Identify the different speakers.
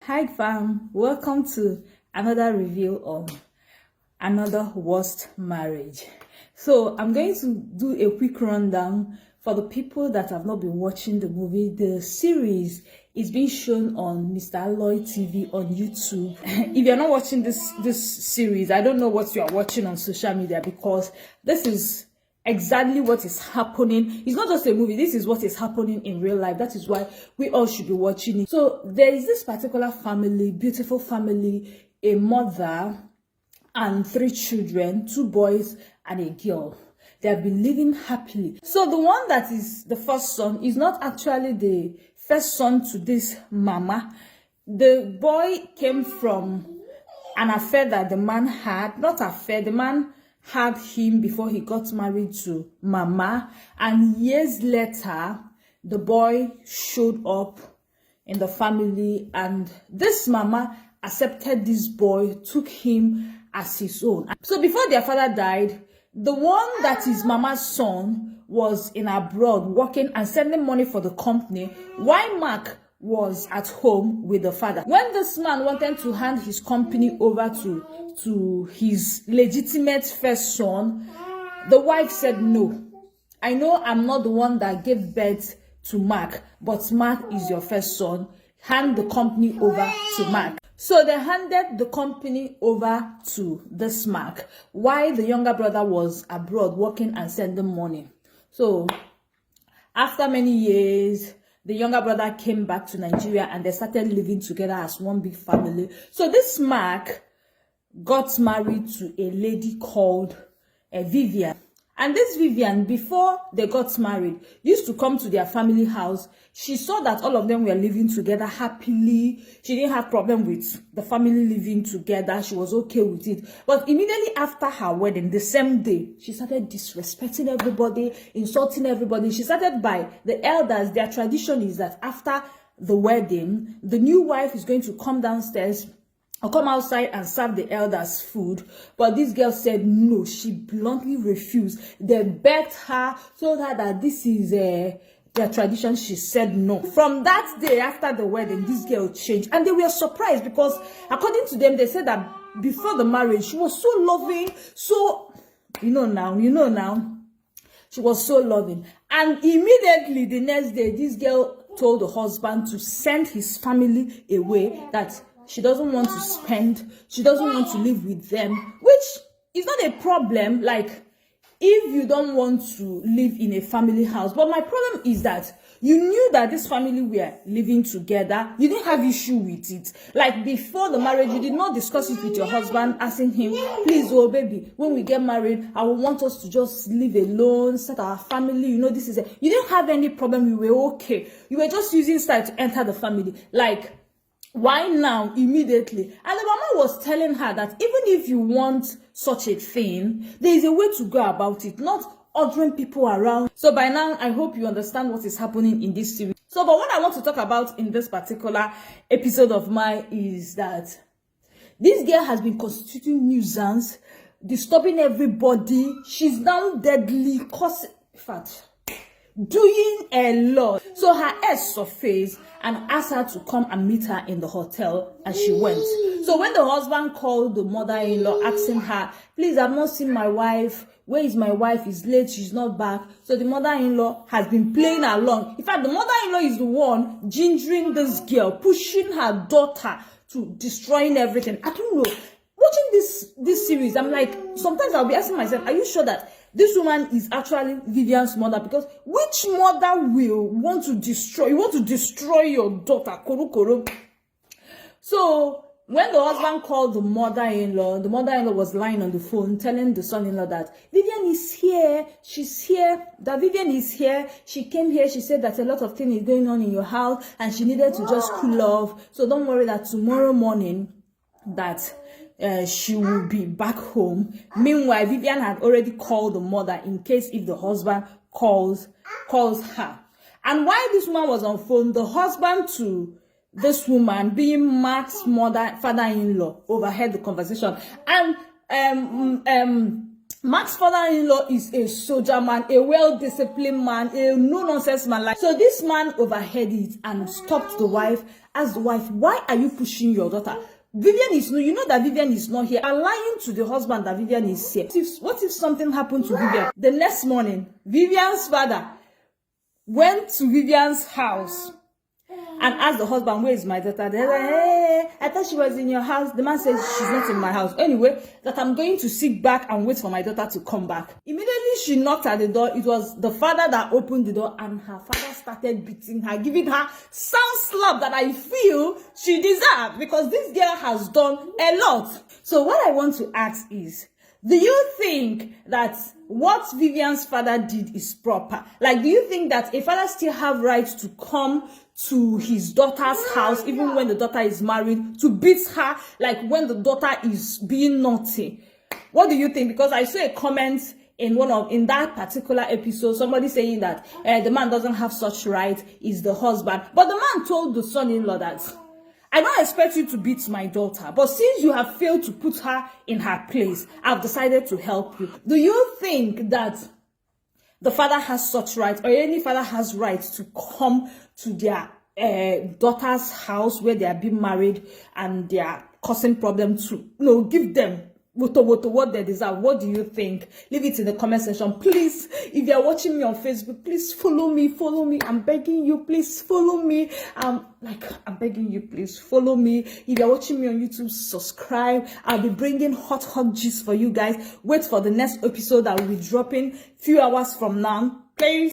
Speaker 1: Hi fam, welcome to another review of Another Worst Marriage. So I'm going to do a quick rundown for the people that have not been watching the movie. The series is being shown on Mr. Aloy TV on YouTube. If you're not watching this series, I don't know what you are watching on social media, because this is exactly what is happening. It's not just a movie, this is what is happening in real life. That is why we all should be watching it. So there is this particular family, beautiful family, a mother and 3 children, 2 boys and a girl. They have been living happily. So the one that is the first son is not actually the first son to this mama. The boy came from an affair that the man had. Not affair, the man had him before he got married to mama, and years later the boy showed up in the family, and this mama accepted this boy, took him as his own. So before their father died, the one that is mama's son was in abroad working and sending money for the company, while Mark was at home with the father. When this man wanted to hand his company over to his legitimate first son, the wife said, no, I know I'm not the one that gave birth to Mark, but Mark is your first son. Hand the company over to Mark. So they handed the company over to this Mark, while the younger brother was abroad working and sending money. So after many years, the younger brother came back to Nigeria and they started living together as one big family. So this Mark got married to a lady called Vivian. And this Vivian, before they got married, used to come to their family house. She saw that all of them were living together happily. She didn't have problem with the family living together. She was okay with it. But immediately after her wedding, the same day, she started disrespecting everybody, insulting everybody. She started by the elders. Their tradition is that after the wedding, the new wife is going to come downstairs or come outside and serve the elders food. But this girl said no. She bluntly refused. They begged her, told her that this is their tradition. She said no. From that day after the wedding, this girl changed, and they were surprised, because according to them, they said that before the marriage she was so loving, so you know now she was so loving. And immediately the next day, this girl told the husband to send his family away, that she doesn't want to spend, she doesn't want to live with them, which is not a problem, like, if you don't want to live in a family house. But my problem is that you knew that this family were living together. You didn't have issue with it. Like, before the marriage, you did not discuss it with your husband, asking him, please, oh baby, when we get married, I will want us to just live alone, start our family. You know, this is you didn't have any problem. You were okay. You were just using style to enter the family. Like, why now immediately? And the mama was telling her that even if you want such a thing, there is a way to go about it, not ordering people around. So by now, I hope you understand what is happening in this series. So, but what I want to talk about in this particular episode of mine is that this girl has been constituting nuisance, disturbing everybody. She's now deadly, causing, in fact, doing a lot. So her ex surfaced and asked her to come and meet her in the hotel, and she went. So when the husband called the mother-in-law asking her, please, I've not seen my wife, where is my wife? It's late, she's not back. So the mother-in-law has been playing along. In fact, the mother-in-law is the one gingering this girl, pushing her daughter to destroying everything. I don't know. Watching this series, I'm like, sometimes I'll be asking myself, are you sure that this woman is actually Vivian's mother? Because which mother will want to destroy? You want to destroy your daughter, koro koro. So when the husband called the mother-in-law was lying on the phone telling the son-in-law that Vivian is here, she's here, that Vivian is here, she came here, she said that a lot of things is going on in your house and she needed to just cool off. So don't worry that tomorrow morning that she will be back home. Meanwhile, Vivian had already called the mother in case if the husband calls her. And while this woman was on phone, the husband to this woman, being Mark's father-in-law, overheard the conversation. And Mark's father-in-law is a soldier man, a well-disciplined man, a no-nonsense man. So this man overheard it and stopped the wife ask the wife, why are you pushing your daughter? Vivian is no, you know that Vivian is not here. I'm lying to the husband that Vivian is here. What if something happened to Vivian? The next morning, Vivian's father went to Vivian's house and asked the husband, where is my daughter? They're like, hey, I thought she was in your house. The man says, she's not in my house. Anyway, that I'm going to sit back and wait for my daughter to come back. Immediately she knocked at the door. It was the father that opened the door, and her father started beating her, giving her some slap that I feel she deserved, because this girl has done a lot. So what I want to ask is, do you think that what Vivian's father did is proper? Like, do you think that a father still have right to come to his daughter's house, even when the daughter is married, to beat her, like when the daughter is being naughty? What do you think? Because I saw a comment in that particular episode, somebody saying that the man doesn't have such right, is the husband. But the man told the son-in-law that, I don't expect you to beat my daughter, but since you have failed to put her in her place, I've decided to help you. Do you think that the father has such right, or any father has right to come to their daughter's house where they are being married and they are causing problems, to give them what they deserve? What do you think? Leave it in the comment section. Please, if you are watching me on Facebook, please follow me. I'm begging you, please follow me. I'm begging you, please follow me. If you're watching me on YouTube, subscribe. I'll be bringing hot gist for you guys. Wait for the next episode that will be dropping few hours from now. Please.